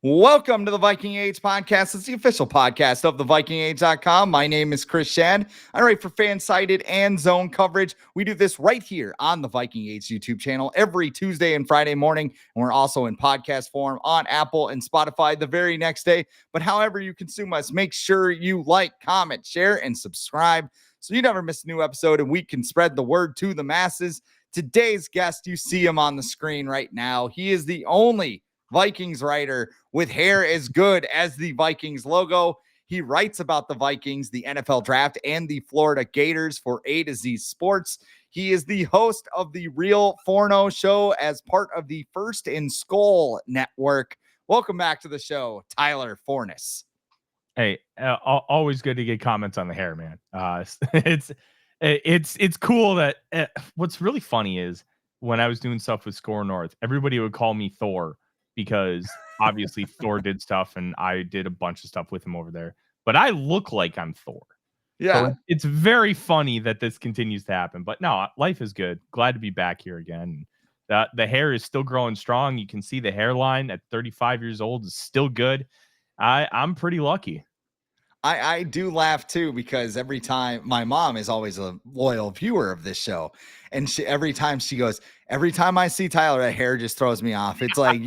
Welcome to the Viking Age podcast. It's the official podcast of the VikingAge.com. My name is Chris Schad. I write for FanSided and Zone coverage. We do this right here on the Viking Age YouTube channel every Tuesday and Friday morning. And we're also in podcast form on Apple and Spotify the very next day. But however you consume us, make sure you like, comment, share, and subscribe so you never miss a new episode and we can spread the word to the masses. Today's guest, you see him on the screen right now. He is the only Vikings writer with hair as good as the Vikings logo. He writes about the Vikings, the NFL draft, and the Florida Gators for A to Z Sports. He is the host of the Real Forno show as part of the First and Skull network. Welcome back to the show, Tyler Forness. Hey, always good to get comments on the hair, man. It's cool that what's really funny is when I was doing stuff with Score North, everybody would call me Thor, because obviously Thor did stuff and I did a bunch of stuff with him over there, but I look like I'm Thor. Yeah. So it's very funny that this continues to happen, but no, life is good. Glad to be back here again. The hair is still growing strong. You can see the hairline at 35 years old is still good. I'm pretty lucky. I do laugh too, because every time my mom is always a loyal viewer of this show, and every time I see Tyler, that hair just throws me off. It's like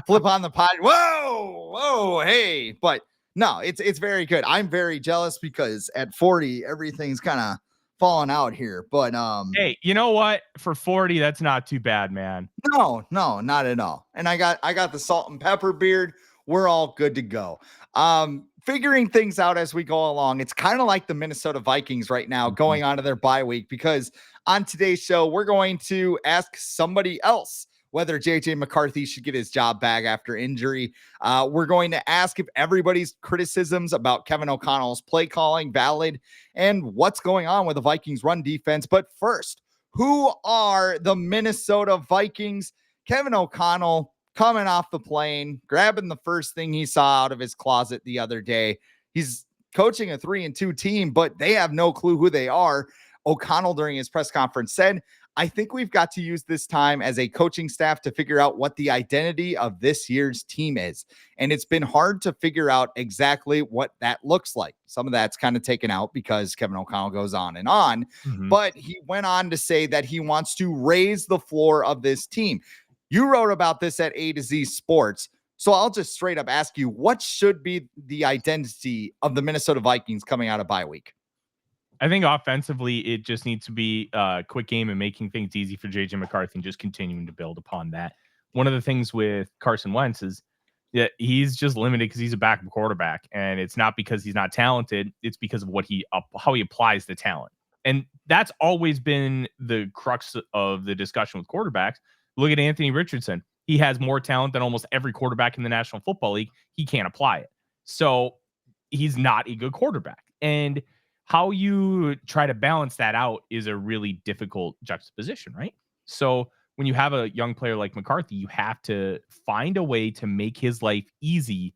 flip on the pod. Whoa, hey, but no, it's very good. I'm very jealous because at 40, everything's kind of falling out here. But hey, you know what? For 40, that's not too bad, man. No, not at all. And I got the salt and pepper beard. We're all good to go. Figuring things out as we go along. It's kind of like the Minnesota Vikings right now going on to their bye week, because on today's show, we're going to ask somebody else whether JJ McCarthy should get his job back after injury. We're going to ask if everybody's criticisms about Kevin O'Connell's play calling valid and what's going on with the Vikings run defense. But first, who are the Minnesota Vikings? Kevin O'Connell coming off the plane, grabbing the first thing he saw out of his closet the other day. He's coaching a 3-2 team, but they have no clue who they are. O'Connell, during his press conference, said, I think we've got to use this time as a coaching staff to figure out what the identity of this year's team is. And it's been hard to figure out exactly what that looks like. Some of that's kind of taken out because Kevin O'Connell goes on and on. But he went on to say that he wants to raise the floor of this team. You wrote about this at A to Z Sports. So I'll just straight up ask you, what should be the identity of the Minnesota Vikings coming out of bye week? I think offensively, it just needs to be a quick game and making things easy for JJ McCarthy and just continuing to build upon that. One of the things with Carson Wentz is that he's just limited because he's a backup quarterback, and it's not because he's not talented. It's because of how he applies the talent. And that's always been the crux of the discussion with quarterbacks. Look at Anthony Richardson. He has more talent than almost every quarterback in the National Football League. He can't apply it. So he's not a good quarterback. And how you try to balance that out is a really difficult juxtaposition, right? So when you have a young player like McCarthy, you have to find a way to make his life easy,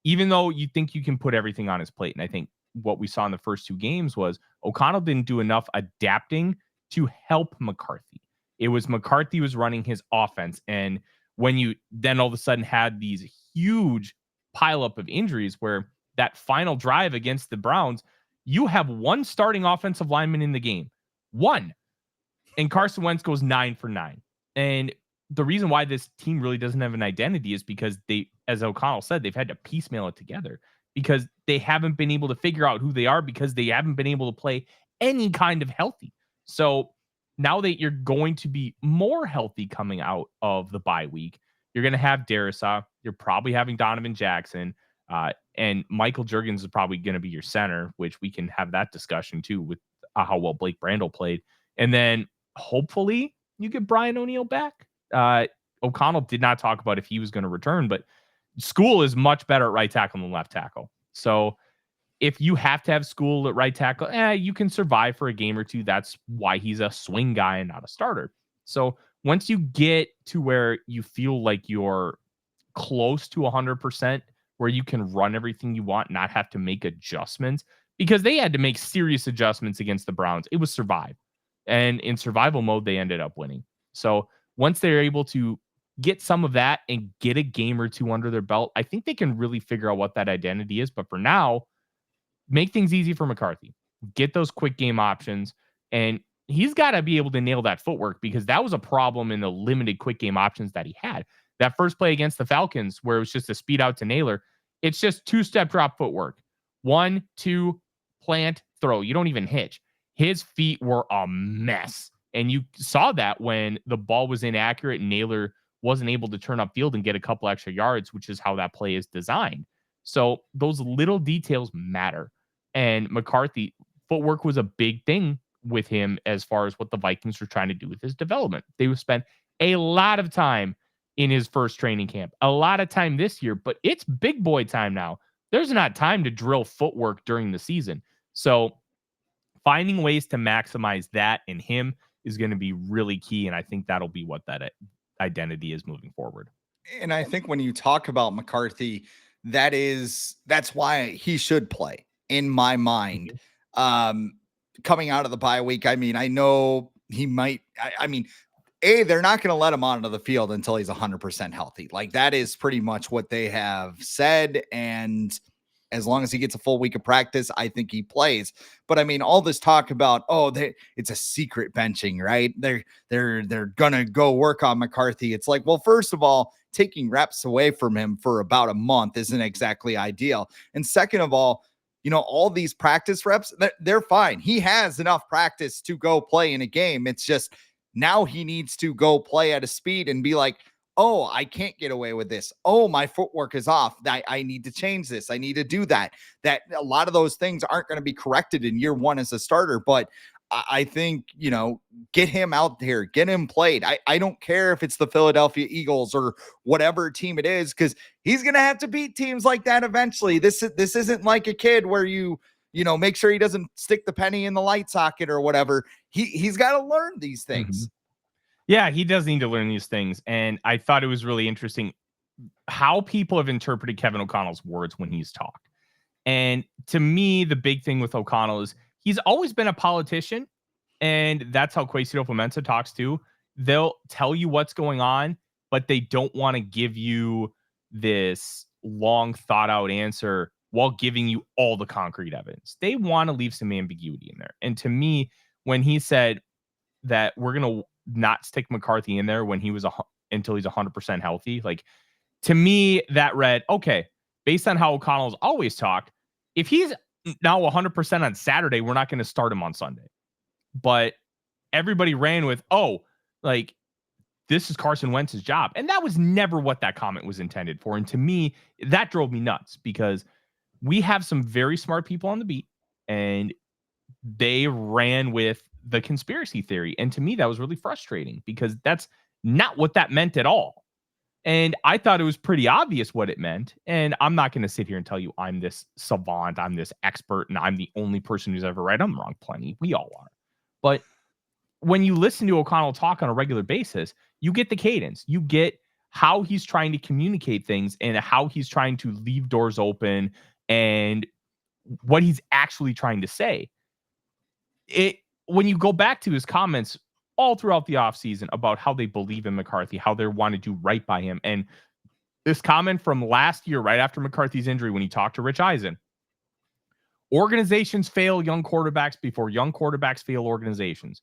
even though you think you can put everything on his plate. And I think what we saw in the first two games was O'Connell didn't do enough adapting to help McCarthy. It was McCarthy was running his offense. And when you then all of a sudden had these huge pileup of injuries where that final drive against the Browns, you have one starting offensive lineman in the game. One. And Carson Wentz goes 9 for 9. And the reason why this team really doesn't have an identity is because they, as O'Connell said, they've had to piecemeal it together because they haven't been able to figure out who they are because they haven't been able to play any kind of healthy. So now that you're going to be more healthy coming out of the bye week, you're going to have Darrisaw. You're probably having Donovan Jackson. And Michael Juergens is probably going to be your center, which we can have that discussion too with how well Blake Brandel played. And then hopefully you get Brian O'Neill back. O'Connell did not talk about if he was going to return, but School is much better at right tackle than left tackle. So if you have to have School at right tackle, you can survive for a game or two. That's why he's a swing guy and not a starter. So once you get to where you feel like you're close to 100%, where you can run everything you want, not have to make adjustments, because they had to make serious adjustments against the Browns. It was survive. And in survival mode, they ended up winning. So once they're able to get some of that and get a game or two under their belt, I think they can really figure out what that identity is. But for now, make things easy for McCarthy. Get those quick game options. And he's got to be able to nail that footwork because that was a problem in the limited quick game options that he had. That first play against the Falcons, where it was just a speed out to Naylor, it's just two-step drop footwork. 1, 2, plant, throw. You don't even hitch. His feet were a mess. And you saw that when the ball was inaccurate, Naylor wasn't able to turn upfield and get a couple extra yards, which is how that play is designed. So those little details matter. And McCarthy, footwork was a big thing with him as far as what the Vikings were trying to do with his development. They would spend a lot of time in his first training camp, a lot of time this year, but it's big boy time now. There's not time to drill footwork during the season. So finding ways to maximize that in him is going to be really key. And I think that'll be what that identity is moving forward. And I think when you talk about McCarthy, that's why he should play in my mind. Coming out of the bye week, I mean, I know he might, I mean, they're not going to let him onto the field until he's 100% healthy. Like that is pretty much what they have said. And as long as he gets a full week of practice, I think he plays. But I mean, all this talk about, it's a secret benching, right? They're going to go work on McCarthy. It's like, well, first of all, taking reps away from him for about a month isn't exactly ideal. And second of all, all these practice reps, they're fine. He has enough practice to go play in a game. It's just now he needs to go play at a speed and be like, oh, I can't get away with this. Oh, my footwork is off. I need to change this. I need to do that. That a lot of those things aren't going to be corrected in year one as a starter, but I think, get him out there, get him played. I don't care if it's the Philadelphia Eagles or whatever team it is, because he's going to have to beat teams like that eventually. This isn't like a kid where you make sure he doesn't stick the penny in the light socket or whatever. He's got to learn these things. Mm-hmm. Yeah, he does need to learn these things. And I thought it was really interesting how people have interpreted Kevin O'Connell's words when he's talked. And to me, the big thing with O'Connell is he's always been a politician. And that's how Quasido Pimenta talks too. They'll tell you what's going on, but they don't want to give you this long thought out answer while giving you all the concrete evidence. They want to leave some ambiguity in there. And to me, when he said that we're going to not stick McCarthy in there when he was until he's 100% healthy, like to me, that read, okay, based on how O'Connell's always talked, if he's now 100% on Saturday, we're not going to start him on Sunday. But everybody ran with, this is Carson Wentz's job. And that was never what that comment was intended for. And to me, that drove me nuts because we have some very smart people on the beat and they ran with the conspiracy theory. And to me, that was really frustrating because that's not what that meant at all. And I thought it was pretty obvious what it meant. And I'm not going to sit here and tell you I'm this savant, I'm this expert, and I'm the only person who's ever right. I'm wrong plenty. We all are. But when you listen to O'Connell talk on a regular basis, you get the cadence. You get how he's trying to communicate things and how he's trying to leave doors open and what he's actually trying to say. When you go back to his comments all throughout the offseason about how they believe in McCarthy, how they want to do right by him. And this comment from last year, right after McCarthy's injury, when he talked to Rich Eisen, organizations fail young quarterbacks before young quarterbacks fail organizations.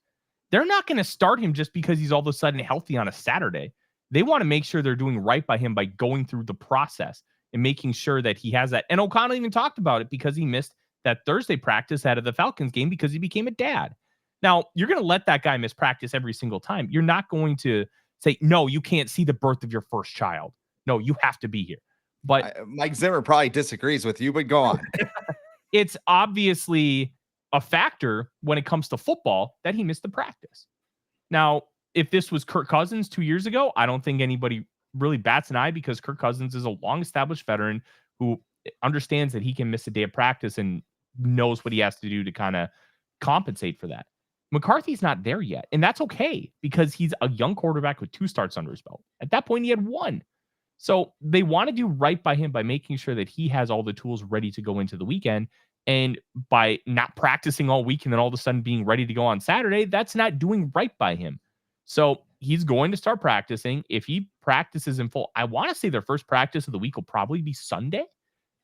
They're not going to start him just because he's all of a sudden healthy on a Saturday. They want to make sure they're doing right by him by going through the process and making sure that he has that. And O'Connell even talked about it because he missed that Thursday practice out of the Falcons game because he became a dad. Now, you're going to let that guy miss practice every single time. You're not going to say, no, you can't see the birth of your first child. No, you have to be here. But Mike Zimmer probably disagrees with you, but go on. It's obviously a factor when it comes to football that he missed the practice. Now, if this was Kirk Cousins 2 years ago, I don't think anybody really bats an eye because Kirk Cousins is a long-established veteran who understands that he can miss a day of practice and knows what he has to do to kind of compensate for that. McCarthy's not there yet, and that's okay because he's a young quarterback with 2 starts under his belt. At that point, he had 1. So they want to do right by him by making sure that he has all the tools ready to go into the weekend. And by not practicing all week and then all of a sudden being ready to go on Saturday, that's not doing right by him. So he's going to start practicing. If he practices in full, I want to say their first practice of the week will probably be Sunday,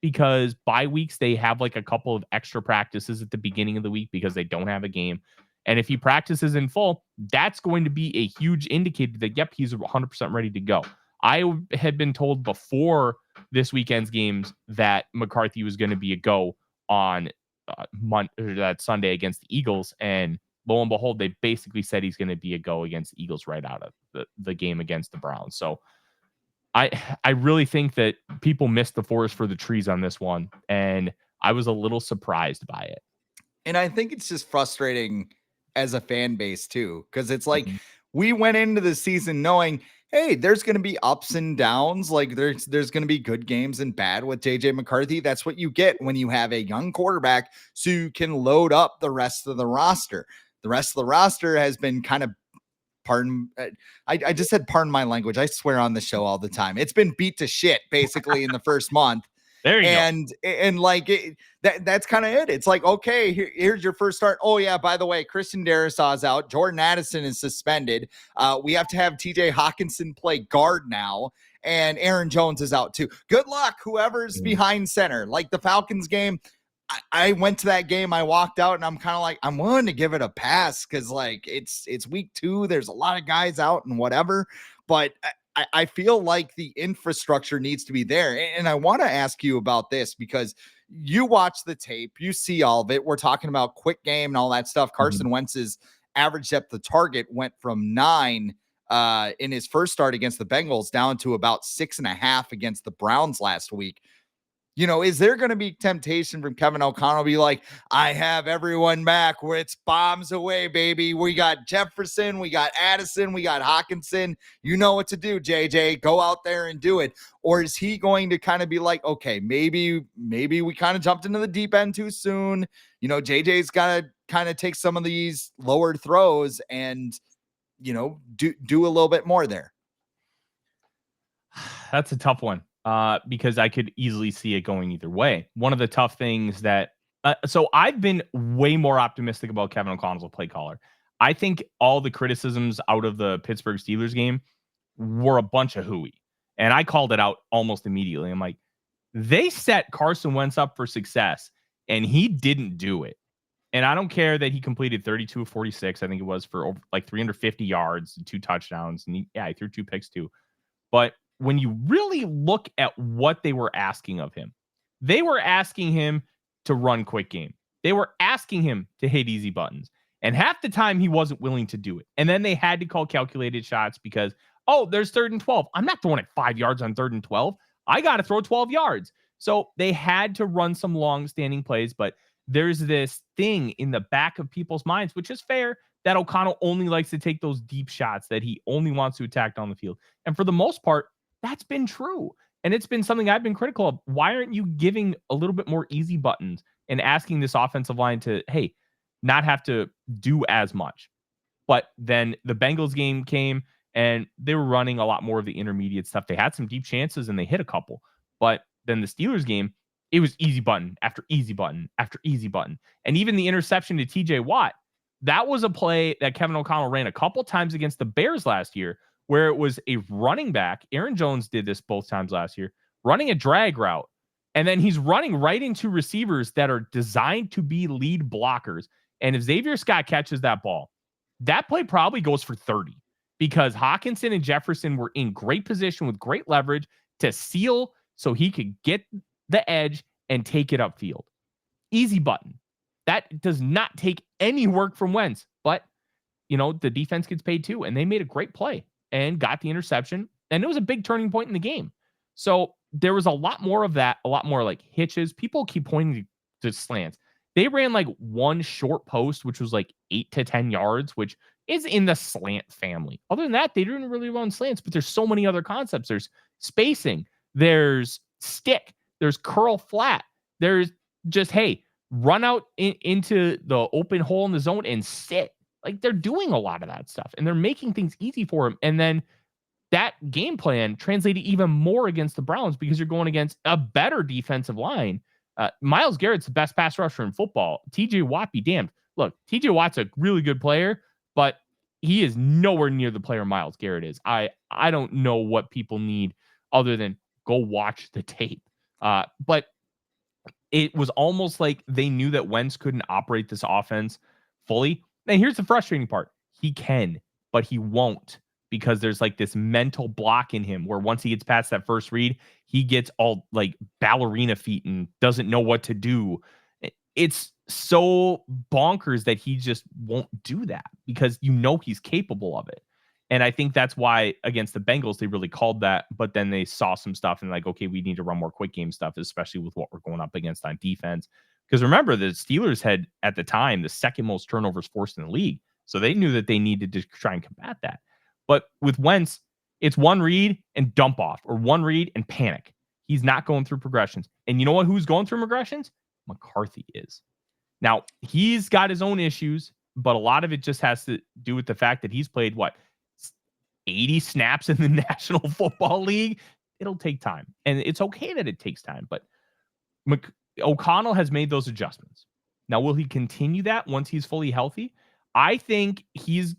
because bye weeks, they have like a couple of extra practices at the beginning of the week because they don't have a game. And if he practices in full, that's going to be a huge indicator that, yep, he's 100% ready to go. I had been told before this weekend's games that McCarthy was going to be a go on that Sunday against the Eagles. And lo and behold, they basically said he's going to be a go against the Eagles right out of the game against the Browns. So I really think that people missed the forest for the trees on this one, and I was a little surprised by it. And I think it's just frustrating as a fan base too, because it's like Mhm. we went into the season knowing, hey, there's going to be ups and downs. Like there's going to be good games and bad with JJ McCarthy. That's what you get when you have a young quarterback, so you can load up the rest of the roster. The rest of the roster has been kind of, I just said pardon my language. I swear on the show all the time. It's been beat to shit basically in the first month. There you go. And like that's kind of it. It's like, okay, here's your first start. Oh yeah, by the way, Christian Darrisaw's out. Jordan Addison is suspended. We have to have TJ Hawkinson play guard now, and Aaron Jones is out too. Good luck, whoever's behind center. Like the Falcons game, I went to that game. I walked out and I'm kind of like, I'm willing to give it a pass because like it's week 2. There's a lot of guys out and whatever, but I feel like the infrastructure needs to be there. And I want to ask you about this because you watch the tape, you see all of it. We're talking about quick game and all that stuff. Carson Wentz's average depth of target went from 9 in his first start against the Bengals down to about 6.5 against the Browns last week. You know, is there going to be temptation from Kevin O'Connell to be like, I have everyone back where it's bombs away, baby. We got Jefferson, we got Addison, we got Hawkinson. You know what to do, JJ. Go out there and do it. Or is he going to kind of be like, okay, maybe we kind of jumped into the deep end too soon. You know, JJ's got to kind of take some of these lower throws and, you know, do a little bit more there. That's a tough one. Because I could easily see it going either way. One of the tough things that, so I've been way more optimistic about Kevin O'Connell's play caller. I think all the criticisms out of the Pittsburgh Steelers game were a bunch of hooey. And I called it out almost immediately. I'm like, they set Carson Wentz up for success and he didn't do it. And I don't care that he completed 32 of 46. I think it was for over, like 350 yards and 2 touchdowns. And he threw 2 picks too. But when you really look at what they were asking of him, they were asking him to run quick game. They were asking him to hit easy buttons. And half the time he wasn't willing to do it. And then they had to call calculated shots because, oh, there's 3rd and 12. I'm not throwing it 5 yards on 3rd and 12. I got to throw 12 yards. So they had to run some long standing plays, but there's this thing in the back of people's minds, which is fair, that O'Connell only likes to take those deep shots, that he only wants to attack down the field. And for the most part, that's been true. And it's been something I've been critical of. Why aren't you giving a little bit more easy buttons and asking this offensive line to, hey, not have to do as much? But then the Bengals game came and they were running a lot more of the intermediate stuff. They had some deep chances and they hit a couple. But then the Steelers game, it was easy button after easy button after easy button. And even the interception to TJ Watt, that was a play that Kevin O'Connell ran a couple times against the Bears last year, where it was a running back. Aaron Jones did this both times last year, running a drag route. And then he's running right into receivers that are designed to be lead blockers. And if Xavier Scott catches that ball, that play probably goes for 30 because Hawkinson and Jefferson were in great position with great leverage to seal so he could get the edge and take it upfield. Easy button. That does not take any work from Wentz, but you know, the defense gets paid too. And they made a great play and got the interception. And it was a big turning point in the game. So there was a lot more of that, a lot more like hitches. People keep pointing to slants. They ran like one short post, which was like 8 to 10 yards, which is in the slant family. Other than that, they didn't really run slants, but there's so many other concepts. There's spacing, there's stick, there's curl flat, there's just, hey, run out into the open hole in the zone and sit. Like they're doing a lot of that stuff and they're making things easy for him. And then that game plan translated even more against the Browns because you're going against a better defensive line. Myles Garrett's the best pass rusher in football. TJ Watt be damned. Look, TJ Watt's a really good player, but he is nowhere near the player Myles Garrett is. I don't know what people need other than go watch the tape. But it was almost like they knew that Wentz couldn't operate this offense fully. And here's the frustrating part. He can, but he won't, because there's like this mental block in him where once he gets past that first read, he gets all like ballerina feet and doesn't know what to do. It's so bonkers that he just won't do that because he's capable of it. And I think that's why against the Bengals, they really called that. But then they saw some stuff and like, okay, we need to run more quick game stuff, especially with what we're going up against on defense. Because remember, the Steelers had at the time the second most turnovers forced in the league. So they knew that they needed to try and combat that. But with Wentz, it's one read and dump off, or one read and panic. He's not going through progressions. And you know what? Who's going through progressions? McCarthy is. Now, he's got his own issues, but a lot of it just has to do with the fact that he's played, 80 snaps in the National Football League? It'll take time. And it's okay that it takes time, but O'Connell has made those adjustments. Now, will he continue that once he's fully healthy? I think he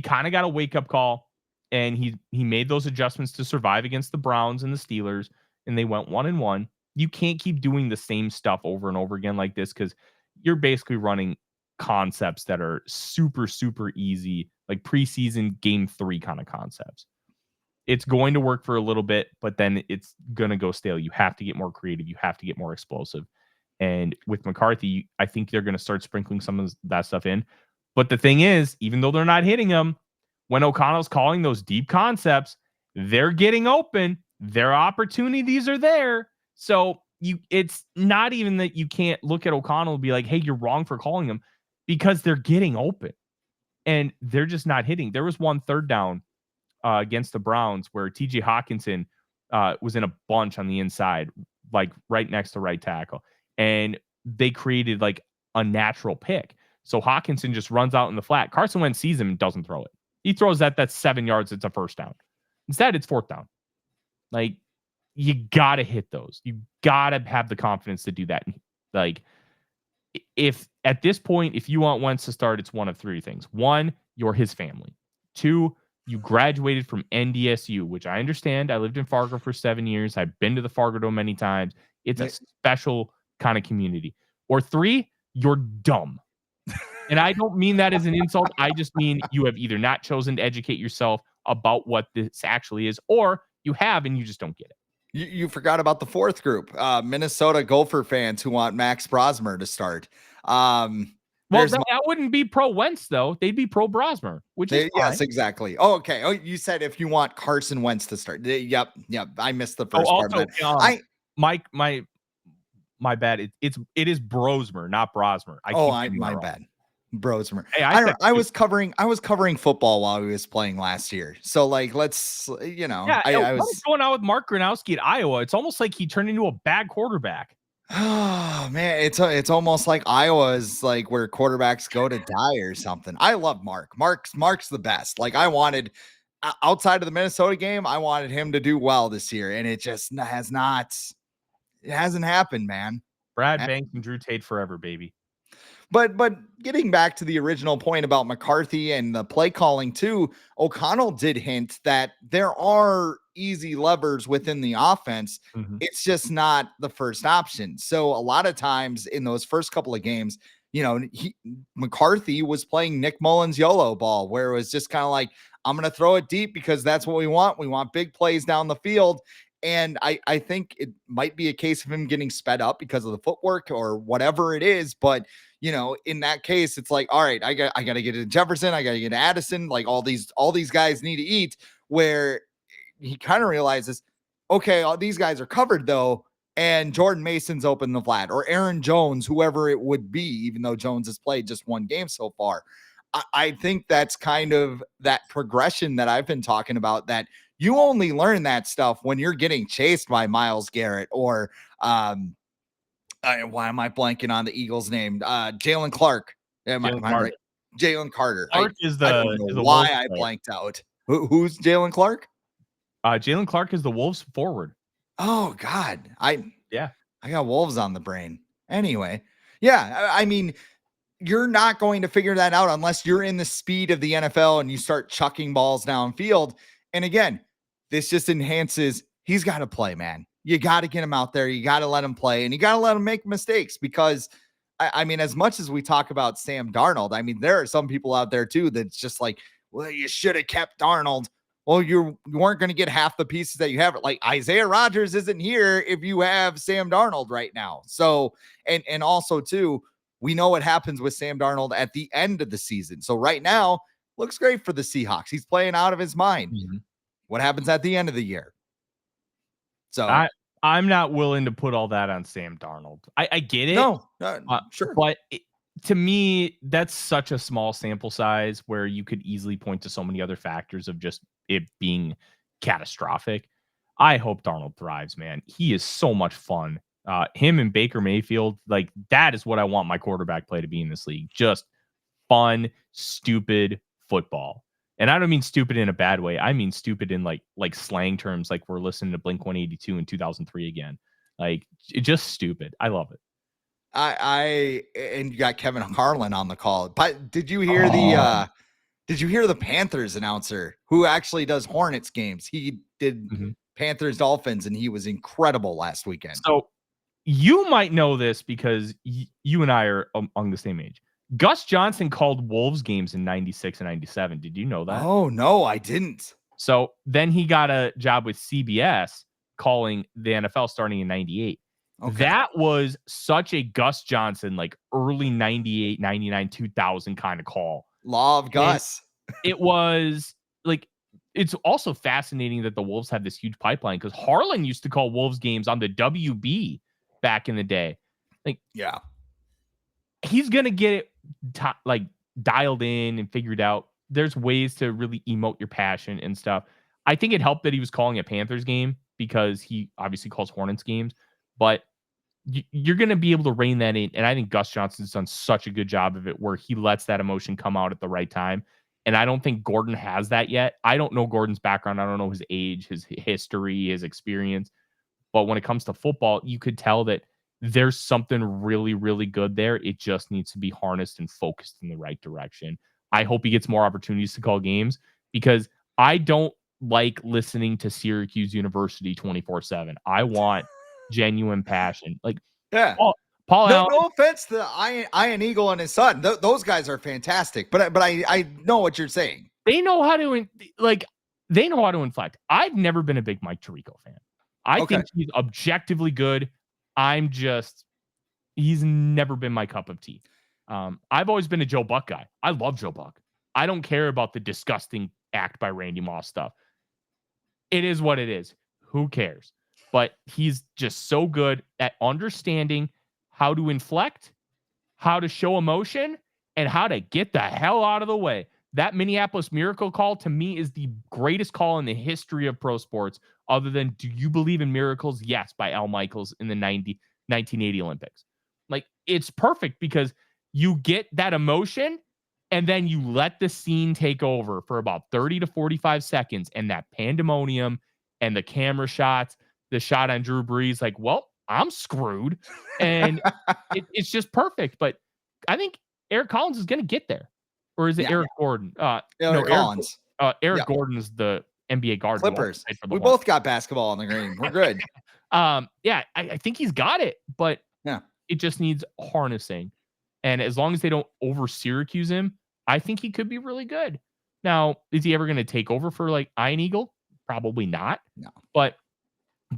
kind of got a wake-up call, and he made those adjustments to survive against the Browns and the Steelers, and they went 1-1. You can't keep doing the same stuff over and over again like this because you're basically running concepts that are super, super easy, like preseason game 3 kind of concepts. It's going to work for a little bit, but then it's going to go stale. You have to get more creative. You have to get more explosive. And with McCarthy, I think they're going to start sprinkling some of that stuff in. But the thing is, even though they're not hitting him, when O'Connell's calling those deep concepts, they're getting open. Their opportunities are there. So it's not even that you can't look at O'Connell and be like, hey, you're wrong for calling him, because they're getting open and they're just not hitting. There was one third down against the Browns where TJ Hawkinson was in a bunch on the inside, like right next to right tackle. And they created like a natural pick. So Hawkinson just runs out in the flat. Carson Wentz sees him and doesn't throw it. He throws that's 7 yards. It's a first down. Instead, it's fourth down. Like, you got to hit those. You got to have the confidence to do that. Like, if at this point, if you want Wentz to start, it's one of three things. One, you're his family. Two, you graduated from NDSU, which I understand. I lived in Fargo for 7 years. I've been to the Fargo Dome many times. It's a special kind of community. Or three, you're dumb. And I don't mean that as an insult. I just mean you have either not chosen to educate yourself about what this actually is, or you have and you just don't get it. You forgot about the fourth group, Minnesota Gopher fans who want Max Brosmer to start. Well, that wouldn't be pro Wentz, though. They'd be pro Brosmer, which is fine. Yes, exactly. Oh, okay. Oh, you said if you want Carson Wentz to start. Yep. I missed the first part of that. My bad. It is Brosmer, not Brosmer. My bad. Brosmer. Hey, I was covering football while he was playing last year. So like, let's, what's going on with Mark Gronowski at Iowa? It's almost like he turned into a bad quarterback. Oh man, it's almost like Iowa is like where quarterbacks go to die or something. I love Mark. Mark's the best. Like, I wanted, outside of the Minnesota game, I wanted him to do well this year, and it just it hasn't happened, man. Brad Banks and Drew Tate forever, baby. But getting back to the original point about McCarthy and the play calling too, O'Connell did hint that there are easy levers within the offense. Mm-hmm. It's just not the first option. So a lot of times in those first couple of games, McCarthy was playing Nick Mullins YOLO ball, where it was just kind of like, I'm going to throw it deep because that's what we want. We want big plays down the field. And I think it might be a case of him getting sped up because of the footwork or whatever it is. But, in that case, it's like, all right, I got to get to Jefferson. I got to get to Addison. Like, all these guys need to eat, where he kind of realizes, okay, all these guys are covered though. And Jordan Mason's open the flat, or Aaron Jones, whoever it would be, even though Jones has played just one game so far. I think that's kind of that progression that I've been talking about, that you only learn that stuff when you're getting chased by Myles Garrett or why am I blanking on the Eagles' name? Jalen Clark. Am I right? Jalen Carter. Clark I don't know why I blanked out. Who's Jalen Clark? Jalen Clark is the Wolves forward. Oh God. I got Wolves on the brain. Anyway. Yeah. I mean, you're not going to figure that out unless you're in the speed of the NFL and you start chucking balls downfield. And again, this just enhances, he's got to play, man. You got to get him out there. You got to let him play and you got to let him make mistakes because, I mean, as much as we talk about Sam Darnold, I mean, there are some people out there too that's just like, well, you should have kept Darnold. Well, you weren't going to get half the pieces that you have. Like Isaiah Rodgers isn't here if you have Sam Darnold right now. So, and also too, we know what happens with Sam Darnold at the end of the season. So right now, looks great for the Seahawks. He's playing out of his mind. Mm-hmm. What happens at the end of the year? So I'm not willing to put all that on Sam Darnold. I get it. No, sure. But to me, that's such a small sample size where you could easily point to so many other factors of just it being catastrophic. I hope Darnold thrives, man. He is so much fun. Him and Baker Mayfield, like that is what I want my quarterback play to be in this league. Just fun, stupid football. And I don't mean stupid in a bad way. I mean stupid in like slang terms, like we're listening to Blink 182 in 2003 again. Like just stupid. I love it. And you got Kevin Harlan on the call. But did you hear the Panthers announcer who actually does Hornets games? He did Panthers Dolphins and he was incredible last weekend. So you might know this because you and I are among the same age. Gus Johnson called Wolves games in 96 and 97. Did you know that? Oh, no, I didn't. So then he got a job with CBS calling the NFL starting in 98. Okay. That was such a Gus Johnson, like early 98, 99, 2000 kind of call. Law of Gus. It was like, it's also fascinating that the Wolves have this huge pipeline because Harlan used to call Wolves games on the WB back in the day. Like, yeah, he's going to get it like dialed in and figured out. There's ways to really emote your passion and stuff. I think it helped that he was calling a Panthers game because he obviously calls Hornets games, but you're going to be able to rein that in. And I think Gus Johnson's done such a good job of it where he lets that emotion come out at the right time. And I don't think Gordon has that yet. I don't know Gordon's background. I don't know his age, his history, his experience. But when it comes to football, you could tell that there's something really, really good there. It just needs to be harnessed and focused in the right direction. I hope he gets more opportunities to call games because I don't like listening to Syracuse University 24/7. I want genuine passion. Like, yeah, Paul Allen, no offense to Ian Eagle and his son. Those guys are fantastic. But I know what you're saying. They know how to they know how to inflect. I've never been a big Mike Tirico fan. I think he's objectively good. He's never been my cup of tea. I've always been a Joe Buck guy. I love Joe Buck. I don't care about the disgusting act by Randy Moss stuff. It is what it is. Who cares? But he's just so good at understanding how to inflect, how to show emotion, and how to get the hell out of the way. That Minneapolis Miracle call to me is the greatest call in the history of pro sports, other than Do You Believe in Miracles? Yes, by Al Michaels in the 1980 Olympics. Like, it's perfect because you get that emotion and then you let the scene take over for about 30 to 45 seconds and that pandemonium and the camera shots, the shot on Drew Brees, like, well, I'm screwed. And it's just perfect. But I think Eric Collins is going to get there. Or is it Eric Gordon? Eric Collins. Eric Gordon is the NBA guard. Clippers. We both got basketball on the green. We're good. I think he's got it, but yeah, it just needs harnessing. And as long as they don't over Syracuse him, I think he could be really good. Now, is he ever going to take over for like Iron Eagle? Probably not. No. But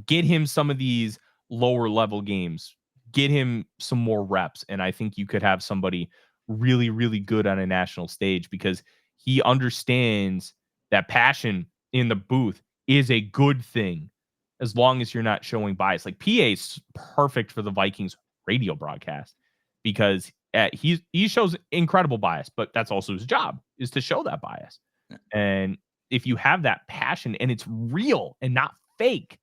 get him some of these lower level games. Get him some more reps. And I think you could have somebody really, really good on a national stage because he understands that passion in the booth is a good thing as long as you're not showing bias. Like, PA's perfect for the Vikings radio broadcast because he shows incredible bias, but that's also his job, is to show that bias. Yeah. And if you have that passion and it's real and not fake,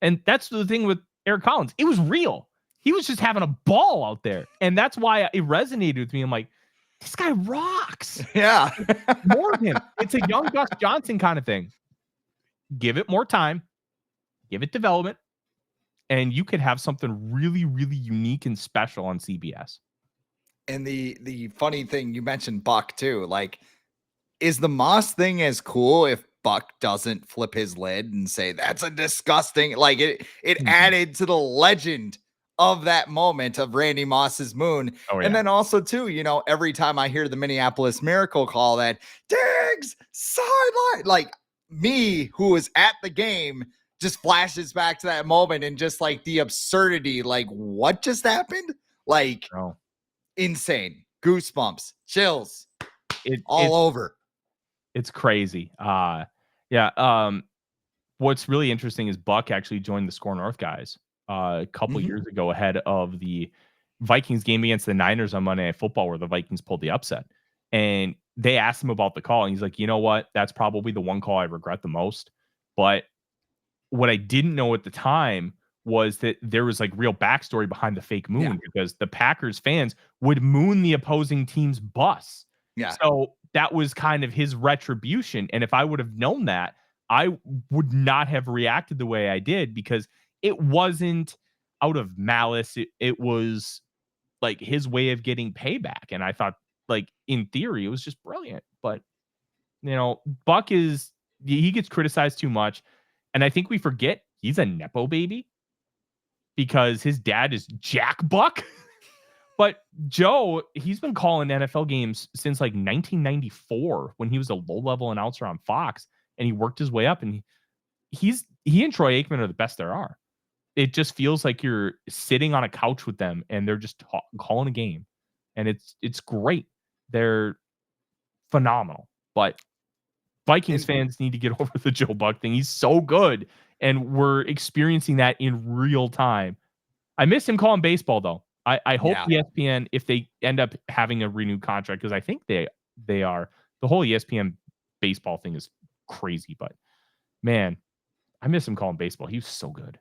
and that's the thing with Eric Collins, it was real. He was just having a ball out there. And that's why it resonated with me. I'm like, this guy rocks. Yeah. More of him. It's a young Gus Johnson kind of thing. Give it more time. Give it development. And you could have something really, really unique and special on CBS. And the funny thing, you mentioned Buck too. Like, is the Moss thing as cool if Buck doesn't flip his lid and say that's a disgusting, like it Mhm. added to the legend of that moment of Randy Moss's moon. Oh And yeah. then also too, every time I hear the Minneapolis Miracle call that Diggs sideline, like me who was at the game just flashes back to that moment and just like the absurdity, like what just happened? Like Oh, insane. Goosebumps, chills it all it's over. it's crazy. Yeah. What's really interesting is Buck actually joined the Score North guys a couple Mhm. years ago ahead of the Vikings game against the Niners on Monday Night Football, where the Vikings pulled the upset. And they asked him about the call, and he's like, you know what? That's probably the one call I regret the most. But what I didn't know at the time was that there was like real backstory behind the fake Yeah. moon because the Packers fans would moon the opposing team's bus. Yeah. So that was kind of his retribution. And if I would have known that, I would not have reacted the way I did because it wasn't out of malice. It was like his way of getting payback. And I thought, like, in theory, it was just brilliant. But Buck he gets criticized too much. And I think we forget he's a Nepo baby because his dad is Jack Buck. But Joe, he's been calling NFL games since like 1994 when he was a low-level announcer on Fox, and he worked his way up. And he and Troy Aikman are the best there are. It just feels like you're sitting on a couch with them, and they're just calling a game, and it's great. They're phenomenal. But Vikings And fans need to get over the Joe Buck thing. He's so good, and we're experiencing that in real time. I miss him calling baseball though. I hope yeah. ESPN, if they end up having a renewed contract, because I think they are, the whole ESPN baseball thing is crazy. But man, I miss him calling baseball. He was so good.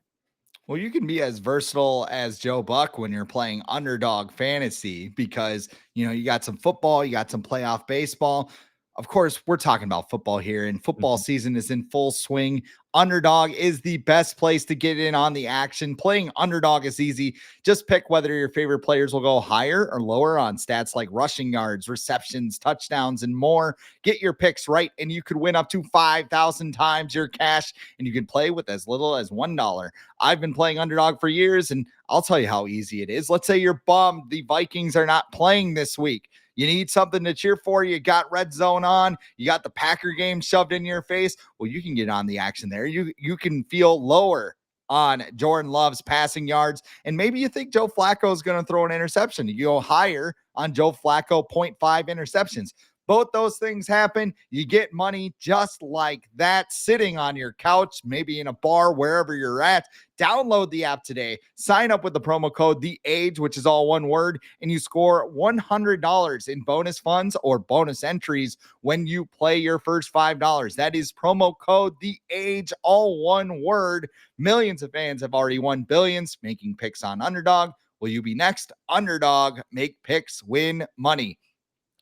Well, you can be as versatile as Joe Buck when you're playing underdog fantasy because, you got some football, you got some playoff baseball. Of course, we're talking about football here, and football Mhm. season is in full swing. Underdog is the best place to get in on the action. Playing underdog is easy. Just pick whether your favorite players will go higher or lower on stats like rushing yards, receptions, touchdowns, and more. Get your picks right, and you could win up to 5,000 times your cash, and you can play with as little as $1. I've been playing underdog for years, and I'll tell you how easy it is. Let's say you're bummed the Vikings are not playing this week. You need something to cheer for. You got red zone on. You got the Packer game shoved in your face. Well, you can get on the action there. You can feel lower on Jordan Love's passing yards. And maybe you think Joe Flacco is going to throw an interception. You go higher on Joe Flacco, 0.5 interceptions. Both those things happen. You get money just like that sitting on your couch, maybe in a bar, wherever you're at. Download the app today. Sign up with the promo code The Age, which is all one word, and you score $100 in bonus funds or bonus entries when you play your first $5. That is promo code The Age, all one word. Millions of fans have already won billions making picks on Underdog. Will you be next? Underdog, make picks, win money.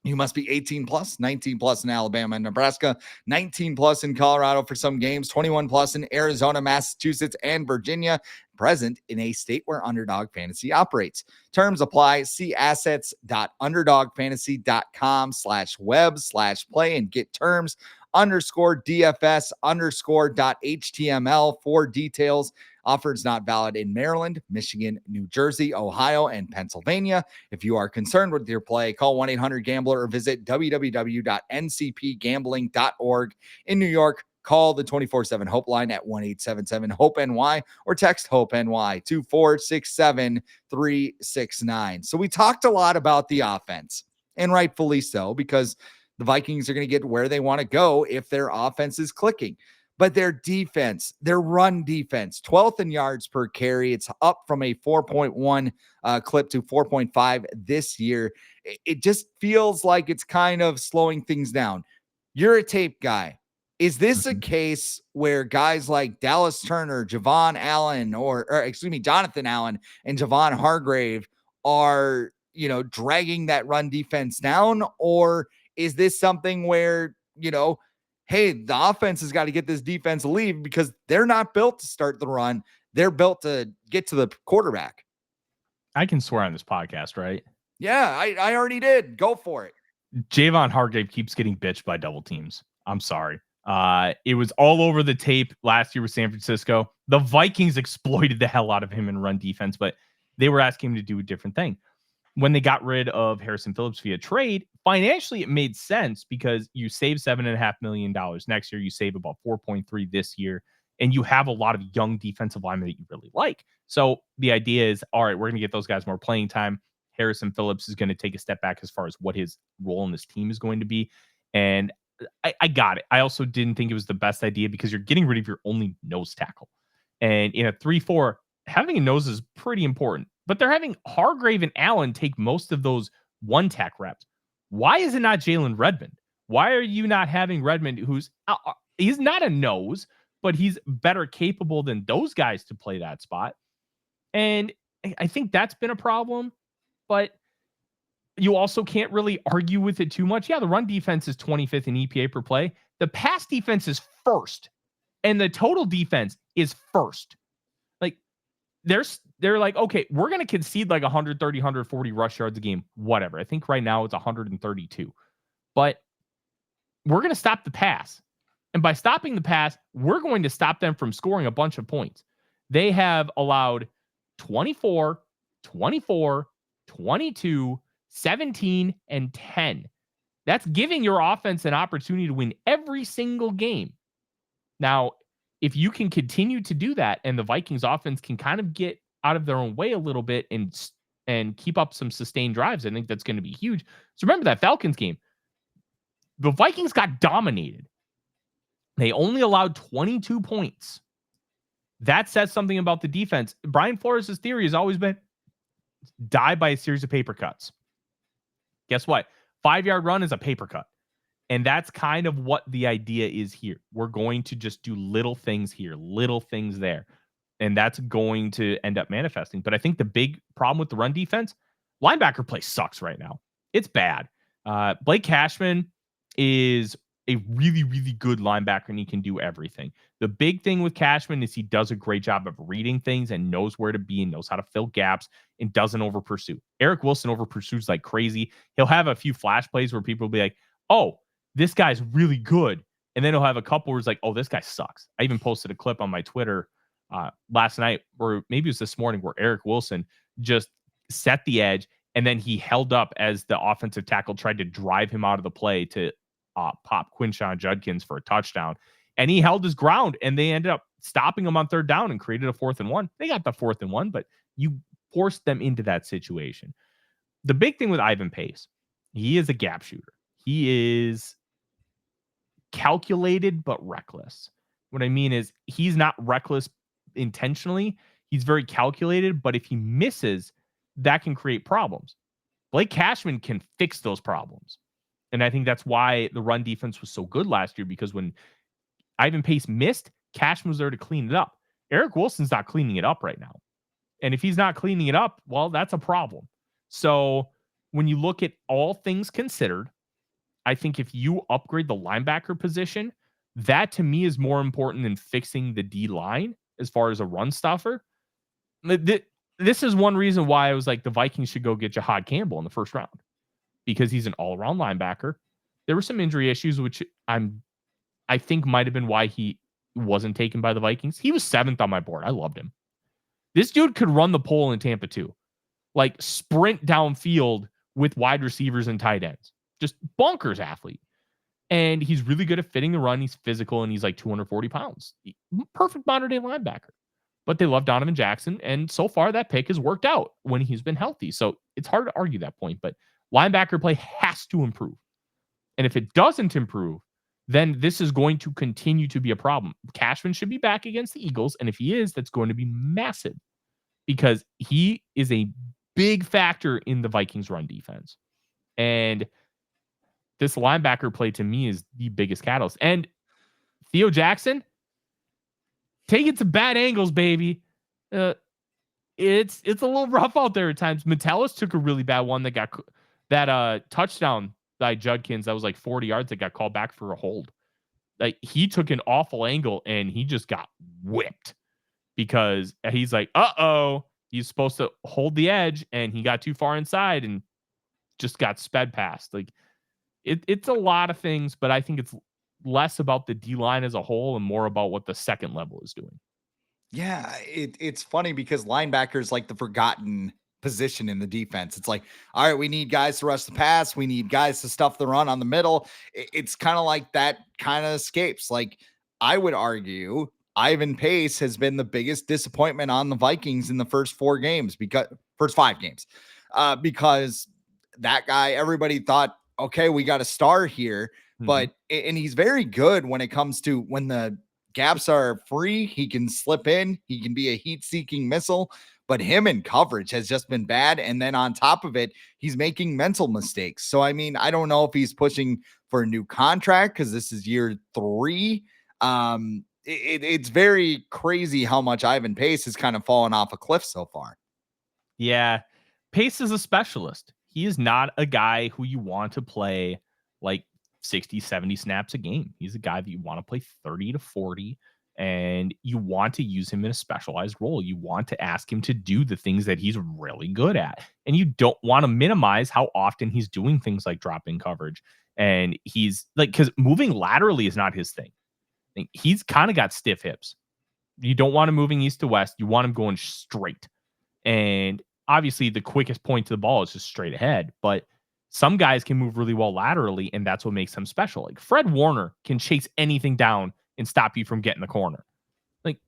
You must be 18 plus, 19 plus in Alabama and Nebraska, 19 plus in Colorado for some games, 21 plus in Arizona, Massachusetts, and Virginia. Present in a state where Underdog Fantasy operates. Terms apply. See assets.underdogfantasy.com/web/play and get terms _DFS_.html for details. Offers not valid in Maryland, Michigan, New Jersey, Ohio, and Pennsylvania. If you are concerned with your play, call 1-800-GAMBLER or visit www.ncpgambling.org. In New York, call the 24/7 Hope line at 1-877-HOPE-NY or text HOPE-NY to 467-369. So we talked a lot about the offense, and rightfully so, because the Vikings are going to get where they want to go if their offense is clicking. But their defense, their run defense, 12th in yards per carry. It's up from a 4.1 clip to 4.5 this year. It just feels like it's kind of slowing things down. You're a tape guy. Is this a Mhm. case where guys like Dallas Turner, Javon Allen, or excuse me, Jonathan Allen and Javon Hargrave are, dragging that run defense down? Or is this something where, hey, the offense has got to get this defense to leave because they're not built to start the run. They're built to get to the quarterback. I can swear on this podcast, right? Yeah, I already did. Go for it. Javon Hargrave keeps getting bitched by double teams. I'm sorry. It was all over the tape last year with San Francisco. The Vikings exploited the hell out of him in run defense, but they were asking him to do a different thing. When they got rid of Harrison Phillips via trade, financially it made sense because you save $7.5 million next year. You save about 4.3 this year, and you have a lot of young defensive linemen that you really like. So the idea is, all right, we're going to get those guys more playing time. Harrison Phillips is going to take a step back as far as what his role in this team is going to be. And I got it. I also didn't think it was the best idea because you're getting rid of your only nose tackle. And in a 3-4, having a nose is pretty important. But they're having Hargrave and Allen take most of those one tack reps. Why is it not Jalen Redmond? Why are you not having Redmond, who's he's not a nose, but he's better capable than those guys to play that spot? And I think that's been a problem. But you also can't really argue with it too much. Yeah, the run defense is 25th in EPA per play. The pass defense is first, and the total defense is first. Like, they're like, okay, we're going to concede like 130, 140 rush yards a game, whatever. I think right now it's 132. But we're going to stop the pass. And by stopping the pass, we're going to stop them from scoring a bunch of points. They have allowed 24, 24, 22, 17, and 10. That's giving your offense an opportunity to win every single game. Now, if you can continue to do that and the Vikings offense can kind of get out of their own way a little bit and keep up some sustained drives, I think that's going to be huge. So remember that Falcons game. The Vikings got dominated. They only allowed 22 points. That says something about the defense. Brian Flores' theory has always been die by a series of paper cuts. Guess what? 5-yard run is a paper cut. And that's kind of what the idea is here. We're going to just do little things here, little things there. And that's going to end up manifesting. But I think the big problem with the run defense, linebacker play sucks right now. It's bad. Blake Cashman is a really, really good linebacker, and he can do everything. The big thing with Cashman is he does a great job of reading things and knows where to be and knows how to fill gaps and doesn't over pursue. Eric Wilson over pursues like crazy. He'll have a few flash plays where people will be like, oh, this guy's really good. And then he'll have a couple where it's like, oh, this guy sucks. I even posted a clip on my Twitter last night, or maybe it was this morning, where Eric Wilson just set the edge and then he held up as the offensive tackle tried to drive him out of the play to pop Quinshon Judkins for a touchdown. And he held his ground, and they ended up stopping him on 3rd down and created a 4th and 1. They got the 4th and 1, but you forced them into that situation. The big thing with Ivan Pace, he is a gap shooter. He is calculated but reckless. What I mean is he's not reckless intentionally. He's very calculated, but if he misses, that can create problems. Blake Cashman can fix those problems. And I think that's why the run defense was so good last year, because when Ivan Pace missed, Cashman was there to clean it up. Eric Wilson's not cleaning it up right now. And if he's not cleaning it up, well, that's a problem. So when you look at all things considered, I think if you upgrade the linebacker position, that to me is more important than fixing the D line as far as a run stuffer. This is one reason why I was like, the Vikings should go get Jahad Campbell in the 1st round, because he's an all-around linebacker. There were some injury issues, which I think might have been why he wasn't taken by the Vikings. He was 7th on my board. I loved him. This dude could run the pole in Tampa too. Like sprint downfield with wide receivers and tight ends. Just bonkers athlete. And he's really good at fitting the run. He's physical, and he's like 240 pounds. Perfect modern day linebacker. But they love Donovan Jackson, and so far that pick has worked out when he's been healthy. So it's hard to argue that point, but linebacker play has to improve. And if it doesn't improve, then this is going to continue to be a problem. Cashman should be back against the Eagles, and if he is, that's going to be massive, because he is a big factor in the Vikings run defense. And this linebacker play to me is the biggest catalyst. And Theo Jackson, take it to bad angles, baby. It's a little rough out there at times. Metellus took a really bad one that got that touchdown by Judkins that was like 40 yards that got called back for a hold. Like, he took an awful angle and he just got whipped because he's like, he's supposed to hold the edge and he got too far inside and just got sped past. Like it's a lot of things, but I think it's less about the D line as a whole and more about what the second level is doing. Yeah, it's funny because linebackers like the forgotten position in the defense. It's like, all right, we need guys to rush the pass, we need guys to stuff the run on the middle. It's kind of like that kind of escapes. Like I would argue Ivan Pace has been the biggest disappointment on the Vikings in the first 4 games, because first 5 games. Because that guy, everybody thought, okay, we got a star here, Mhm. but and he's very good when it comes to when the gaps are free. He can slip in, he can be a heat seeking missile, but him in coverage has just been bad. And then on top of it, he's making mental mistakes. So, I mean, I don't know if he's pushing for a new contract because this is year 3. It's very crazy how much Ivan Pace has kind of fallen off a cliff so far. Yeah. Pace is a specialist. He is not a guy who you want to play like 60, 70 snaps a game. He's a guy that you want to play 30 to 40, and you want to use him in a specialized role. You want to ask him to do the things that he's really good at. And you don't want to minimize how often he's doing things like dropping coverage. And he's like, because moving laterally is not his thing. Like, he's kind of got stiff hips. You don't want him moving east to west. You want him going straight. And obviously, the quickest point to the ball is just straight ahead. But some guys can move really well laterally, and that's what makes them special. Like Fred Warner can chase anything down and stop you from getting the corner. Like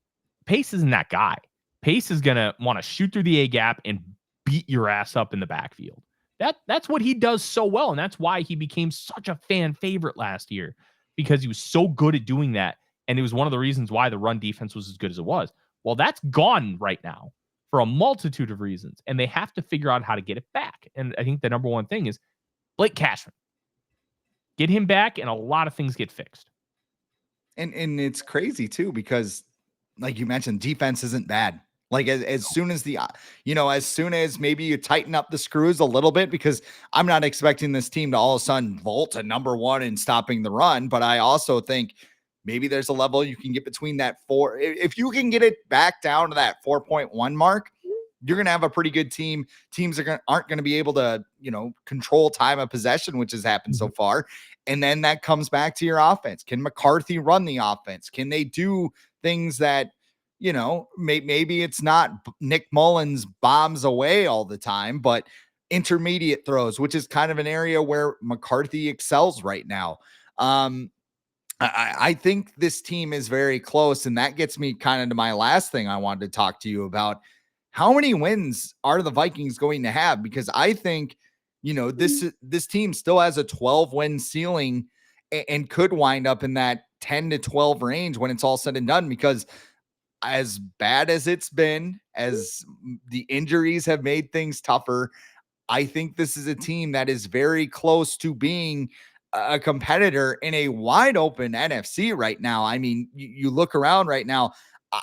Pace isn't that guy. Pace is gonna want to shoot through the A gap and beat your ass up in the backfield. That's what he does so well, and that's why he became such a fan favorite last year, because he was so good at doing that, and it was one of the reasons why the run defense was as good as it was. Well, that's gone right now for a multitude of reasons, and they have to figure out how to get it back. And I think the number one thing is Blake Cashman. Get him back, and a lot of things get fixed. And it's crazy too, because like you mentioned, defense isn't bad. Like as soon as as soon as maybe you tighten up the screws a little bit, because I'm not expecting this team to all of a sudden vault to number 1 in stopping the run, but I also think maybe there's a level you can get between that 4. If you can get it back down to that 4.1 mark, you're going to have a pretty good team. Teams aren't going to be able to, control time of possession, which has happened so far. And then that comes back to your offense. Can McCarthy run the offense? Can they do things that, maybe it's not Nick Mullins bombs away all the time, but intermediate throws, which is kind of an area where McCarthy excels right now. I think this team is very close, and that gets me kind of to my last thing I wanted to talk to you about. How many wins are the Vikings going to have? Because I think, this team still has a 12-win ceiling and could wind up in that 10 to 12 range when it's all said and done. Because as bad as it's been, as the injuries have made things tougher, I think this is a team that is very close to being a competitor in a wide open NFC right now. I mean, you look around right now,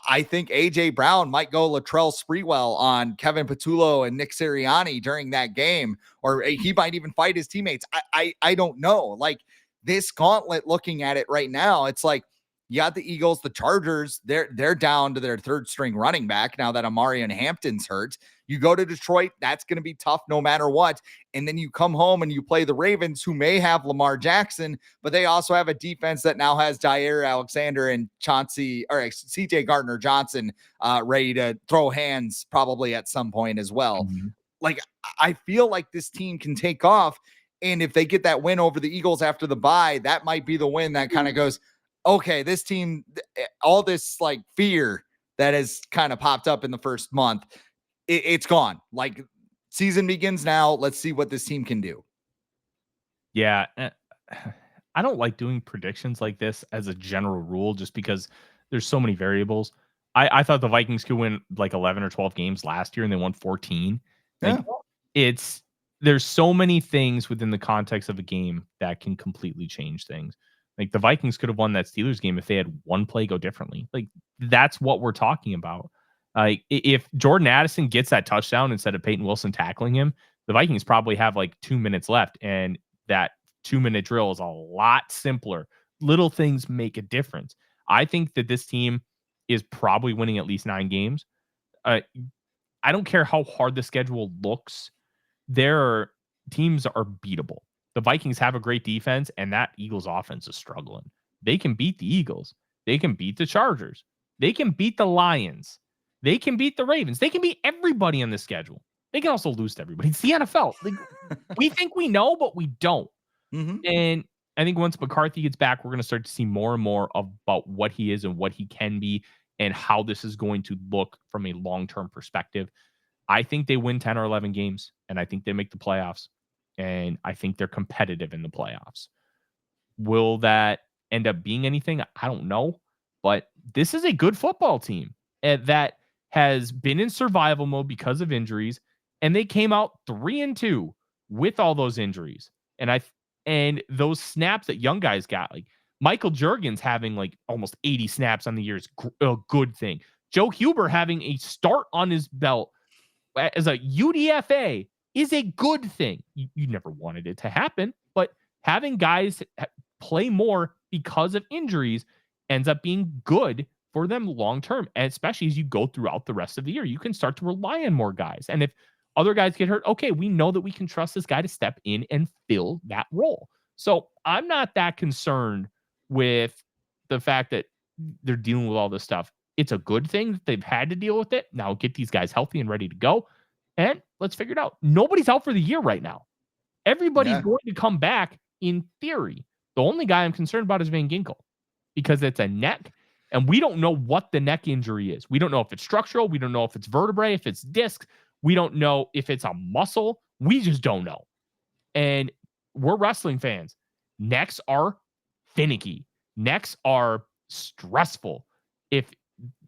I think AJ Brown might go Latrell Sprewell on Kevin Patullo and Nick Sirianni during that game, or he might even fight his teammates. I don't know. Like this gauntlet, looking at it right now, it's like you got the Eagles, the Chargers. They're down to their third string running back now that Amarian Hampton's hurt. You go to Detroit, that's going to be tough no matter what. And then you come home and you play the Ravens, who may have Lamar Jackson, but they also have a defense that now has Jair Alexander and CJ Gardner Johnson ready to throw hands probably at some point as well. Mm-hmm. Like, I feel like this team can take off. And if they get that win over the Eagles after the bye, that might be the win that kind of goes, okay, this team, all this like fear that has kind of popped up in the first month, it's gone. Like season begins now. Let's see what this team can do. Yeah. I don't like doing predictions like this as a general rule, just because there's so many variables. I thought the Vikings could win like 11 or 12 games last year and they won 14. Like Yeah. there's so many things within the context of a game that can completely change things. Like the Vikings could have won that Steelers game if they had one play go differently. Like that's what we're talking about. Like if Jordan Addison gets that touchdown instead of Peyton Wilson tackling him, the Vikings probably have like 2 minutes left, and that 2-minute drill is a lot simpler. Little things make a difference. I think that this team is probably winning at least 9 games. I don't care how hard the schedule looks. There are teams are beatable. The Vikings have a great defense, and that Eagles offense is struggling. They can beat the Eagles. They can beat the Chargers. They can beat the Lions. They can beat the Ravens. They can beat everybody on the schedule. They can also lose to everybody. It's the NFL. Like, we think we know, but we don't. Mm-hmm. And I think once McCarthy gets back, we're going to start to see more and more about what he is and what he can be and how this is going to look from a long-term perspective. I think they win 10 or 11 games, and I think they make the playoffs, and I think they're competitive in the playoffs. Will that end up being anything? I don't know, but this is a good football team that has been in survival mode because of injuries, and they came out 3-2 with all those injuries. And those snaps that young guys got, like Michael Juergens having like almost 80 snaps on the year is a good thing. Joe Huber having a start on his belt as a UDFA is a good thing. You never wanted it to happen, but having guys play more because of injuries ends up being good for them long term. And especially as you go throughout the rest of the year, you can start to rely on more guys. And if other guys get hurt, okay, we know that we can trust this guy to step in and fill that role. So I'm not that concerned with the fact that they're dealing with all this stuff. It's a good thing that they've had to deal with it. Now get these guys healthy and ready to go. And let's figure it out. Nobody's out for the year right now. Everybody's going to come back in theory. The only guy I'm concerned about is Van Ginkel because it's a neck, and we don't know what the neck injury is. We don't know if it's structural. We don't know if it's vertebrae, if it's disc. We don't know if it's a muscle. We just don't know. And we're wrestling fans. Necks are finicky. Necks are stressful. If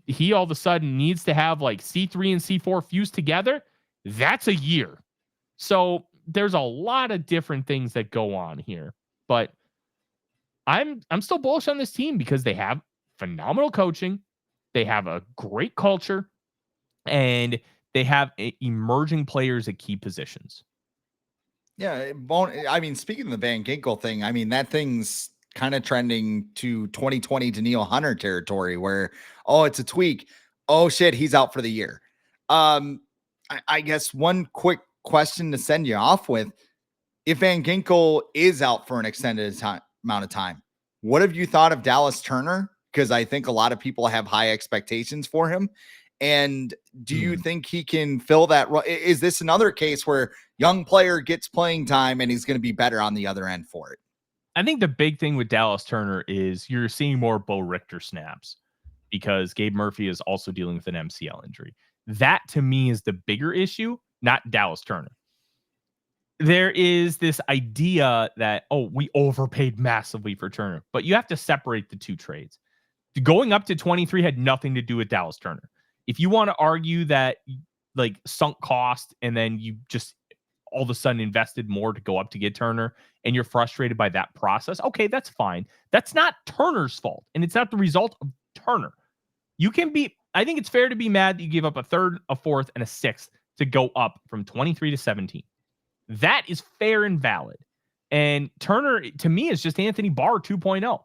he all of a sudden needs to have like C3 and C4 fused together, that's a year. So there's a lot of different things that go on here, but I'm still bullish on this team because they have phenomenal coaching, they have a great culture, and they have emerging players at key positions. Yeah, it won't. I mean, speaking of the Van Ginkel thing, I mean, that thing's kind of trending to 2020 Danielle Hunter territory where, oh, it's a tweak. Oh, shit, he's out for the year. I guess one quick question to send you off with. If Van Ginkel is out for an extended amount of time, what have you thought of Dallas Turner? Because I think a lot of people have high expectations for him. And do you think he can fill that role? Is this another case where young player gets playing time and he's going to be better on the other end for it? I think the big thing with Dallas Turner is you're seeing more Bo Richter snaps because Gabe Murphy is also dealing with an MCL injury. That to me is the bigger issue, not Dallas Turner. There is this idea that, oh, we overpaid massively for Turner, but you have to separate the two trades. Going up to 23 had nothing to do with Dallas Turner. If you want to argue that like sunk cost and then you just all of a sudden invested more to go up to get Turner and you're frustrated by that process, okay, that's fine. That's not Turner's fault. And it's not the result of Turner. You can be, I think it's fair to be mad that you gave up a third, a fourth, and a sixth to go up from 23 to 17. That is fair and valid. And Turner, to me, is just Anthony Barr 2.0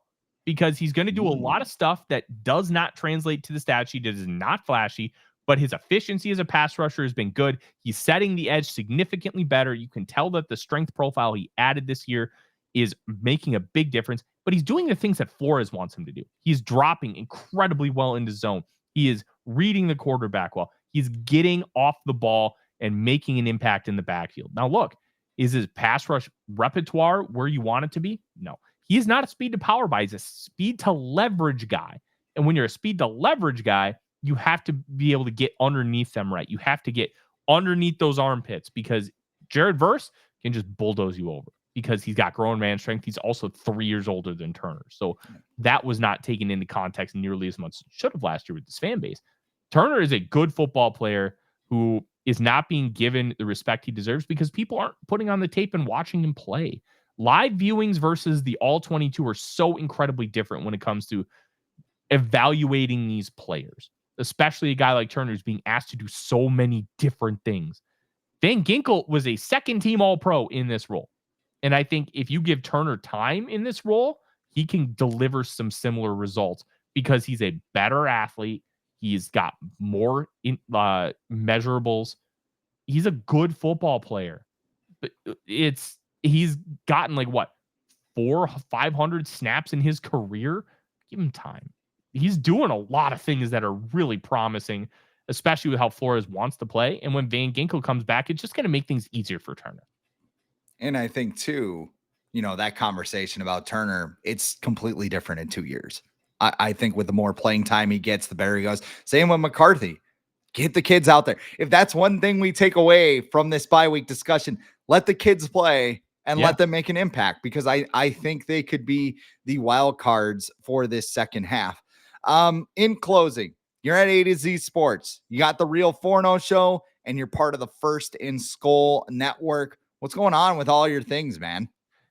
because he's going to do a lot of stuff that does not translate to the stat sheet. It is not flashy, but his efficiency as a pass rusher has been good. He's setting the edge significantly better. You can tell that the strength profile he added this year is making a big difference, but he's doing the things that Flores wants him to do. He's dropping incredibly well into zone. He is reading the quarterback well. He's getting off the ball and making an impact in the backfield. Now, look, is his pass rush repertoire where you want it to be? No. He is not a speed to power guy. He's a speed to leverage guy. And when you're a speed to leverage guy, you have to be able to get underneath them right. You have to get underneath those armpits because Jared Verse can just bulldoze you over because he's got grown man strength. He's also 3 years older than Turner. So that was not taken into context nearly as much as it should have last year with this fan base. Turner is a good football player who is not being given the respect he deserves because people aren't putting on the tape and watching him play. Live viewings versus the all 22 are so incredibly different when it comes to evaluating these players, especially a guy like Turner who's being asked to do so many different things. Van Ginkel was a second team All-Pro in this role. And I think if you give Turner time in this role, he can deliver some similar results because he's a better athlete. He's got more measurables. He's a good football player. he's gotten like what 500 snaps in his career. Give him time. He's doing a lot of things that are really promising, especially with how Flores wants to play. And when Van Ginkel comes back, it's just going to make things easier for Turner. And I think too, that conversation about Turner, it's completely different in 2 years. I think with the more playing time he gets, the better he goes. Same with McCarthy. Get the kids out there. If that's one thing we take away from this bye week discussion, let the kids play and let them make an impact, because I think they could be the wild cards for this second half. In closing, you're at A to Z Sports. You got the Real Forno show, and you're part of the First in Skull network. What's going on with all your things, man?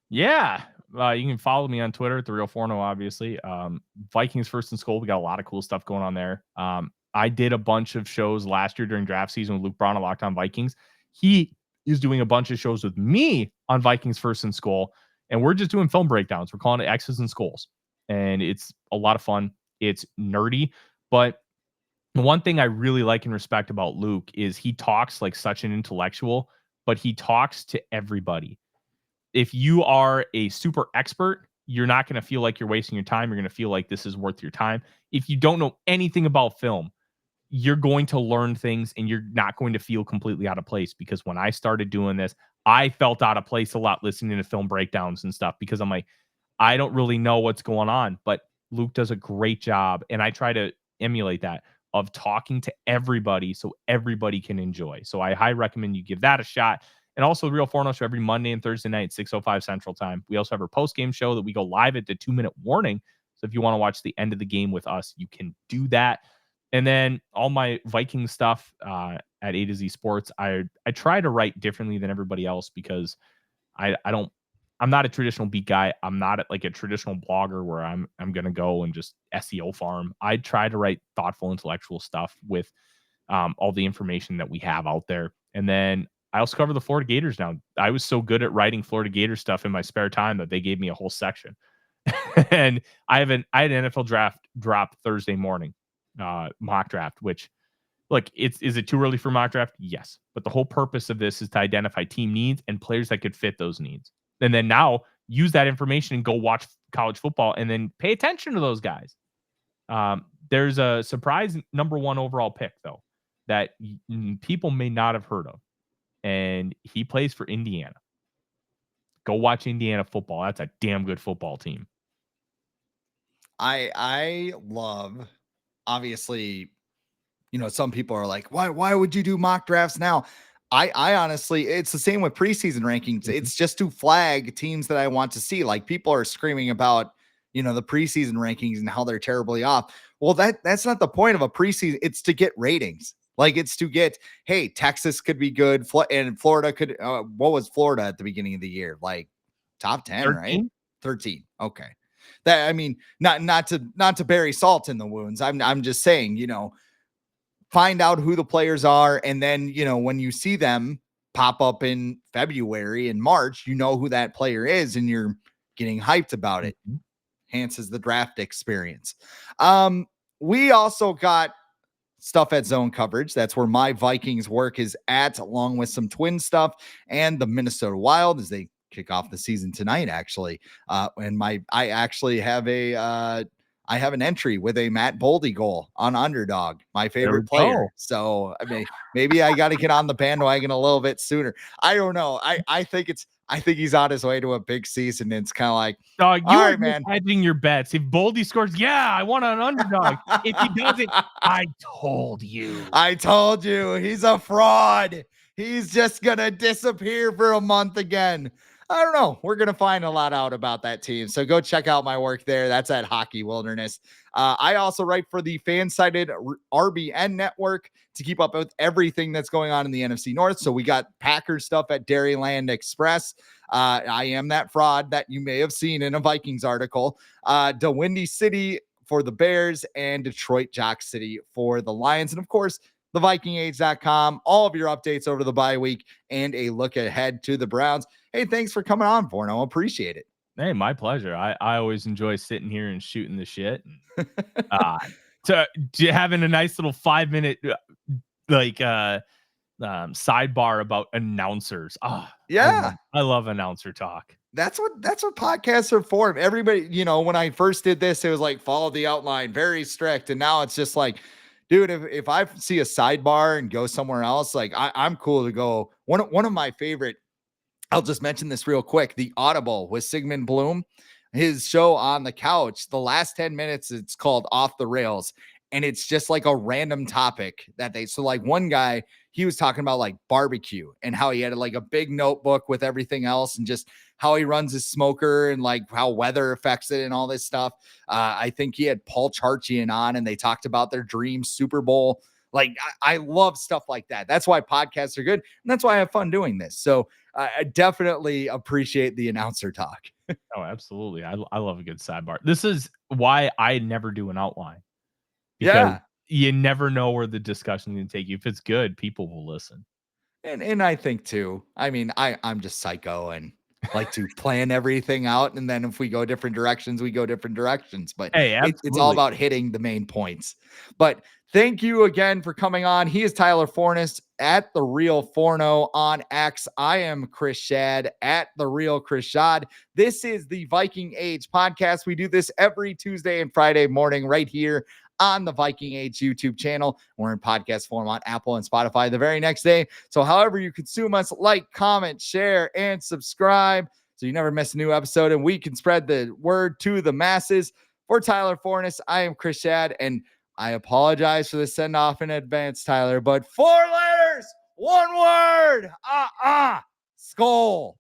Yeah. You can follow me on Twitter at the Real Forno, obviously. Vikings First and Skull. We got a lot of cool stuff going on there. I did a bunch of shows last year during draft season with Luke Braun on Locked On Vikings. He is doing a bunch of shows with me on Vikings First and Skull, and we're just doing film breakdowns. We're calling it X's and Skulls, and it's a lot of fun. It's nerdy, but the one thing I really like and respect about Luke is he talks like such an intellectual, but he talks to everybody. If you are a super expert, you're not going to feel like you're wasting your time. You're going to feel like this is worth your time. If you don't know anything about film, you're going to learn things and you're not going to feel completely out of place. Because when I started doing this, I felt out of place a lot listening to film breakdowns and stuff, because I'm like, I don't really know what's going on. But Luke does a great job, and I try to emulate that of talking to everybody so everybody can enjoy. So I highly recommend you give that a shot. And also the Real Forno show every Monday and Thursday night, 6:05 Central Time. We also have our post-game show that we go live at the 2-minute warning. So if you want to watch the end of the game with us, you can do that. And then all my Viking stuff at A to Z Sports, I try to write differently than everybody else, because I'm not a traditional beat guy. I'm not like a traditional blogger where I'm going to go and just SEO farm. I try to write thoughtful, intellectual stuff with all the information that we have out there. And then I also cover the Florida Gators now. I was so good at writing Florida Gator stuff in my spare time that they gave me a whole section. And I had an NFL draft drop Thursday morning, mock draft, which, look, is it too early for mock draft? Yes. But the whole purpose of this is to identify team needs and players that could fit those needs. And then now use that information and go watch college football and then pay attention to those guys. There's a surprise number 1 overall pick, though, that people may not have heard of. And he plays for Indiana. Go watch Indiana football. That's a damn good football team. I love, obviously, some people are like, why would you do mock drafts now? I honestly, it's the same with preseason rankings. It's just to flag teams that I want to see. Like, people are screaming about, the preseason rankings and how they're terribly off. Well, that's not the point of a preseason. It's to get ratings. Like, it's to get, hey, Texas could be good, and Florida could. What was Florida at the beginning of the year? Like top 10, 13? right? 13. Okay. That, I mean, not to bury salt in the wounds. I'm just saying, find out who the players are, and then when you see them pop up in February and March, who that player is, and you're getting hyped about it. Enhances the draft experience. We also got stuff at Zone Coverage. That's where my Vikings work is at, along with some Twin stuff and the Minnesota Wild as they kick off the season tonight, actually. And I actually have I have an entry with a Matt Boldy goal on Underdog, my favorite player. So maybe I got to get on the bandwagon a little bit sooner. I don't know. I think he's on his way to a big season. And it's kind of like, Dog, all you right, are man, hedging your bets. If Boldy scores, yeah, I want an Underdog. If he doesn't, I told you. I told you, he's a fraud. He's just going to disappear for a month again. I don't know. We're going to find a lot out about that team. So go check out my work there. That's at Hockey Wilderness. I also write for the FanSided RBN network to keep up with everything that's going on in the NFC North. So we got Packers stuff at Dairyland Express. I am that fraud that you may have seen in a Vikings article. The Windy City for the Bears, and Detroit Jock City for the Lions. And of course, the VikingAge.com, all of your updates over the bye week, and a look ahead to the Browns. Hey, thanks for coming on, Forno. Appreciate it. Hey, my pleasure. I always enjoy sitting here and shooting the shit. To having a nice little 5-minute sidebar about announcers. Yeah. I love announcer talk. That's what podcasts are for. Everybody, when I first did this, it was like follow the outline, very strict. And now it's just like, dude, if I see a sidebar and go somewhere else, like I'm cool to go. One of my favorite, I'll just mention this real quick. The Audible with Sigmund Bloom, his show on the couch, the last 10 minutes, it's called Off the Rails. And it's just like a random topic so like one guy, he was talking about like barbecue and how he had like a big notebook with everything else and just how he runs his smoker and like how weather affects it and all this stuff. I think he had Paul Charchian on and they talked about their dream Super Bowl. Like I love stuff like that. That's why podcasts are good. And that's why I have fun doing this. So I definitely appreciate the announcer talk. Oh, absolutely. I love a good sidebar. This is why I never do an outline, because Yeah. you never know where the discussion can take you. If it's good, people will listen. And I think too, I mean, I'm just psycho and like to plan everything out. And then if we go different directions, we go different directions. But Hey, it's all absolutely. about hitting the main points. But thank you again for coming on. He is Tyler Forness at The Real Forno on X. I am Chris Schad at The Real Chris Schad. This is the Viking Age podcast. We do this every Tuesday and Friday morning right here on the Viking Age YouTube channel. We're in podcast form on Apple and Spotify the very next day. So however you consume us, like, comment, share, and subscribe so you never miss a new episode and we can spread the word to the masses. For Tyler Forness, I am Chris Schad, and I apologize for the send-off in advance, Tyler, but 4 letters, 1 word, Skol.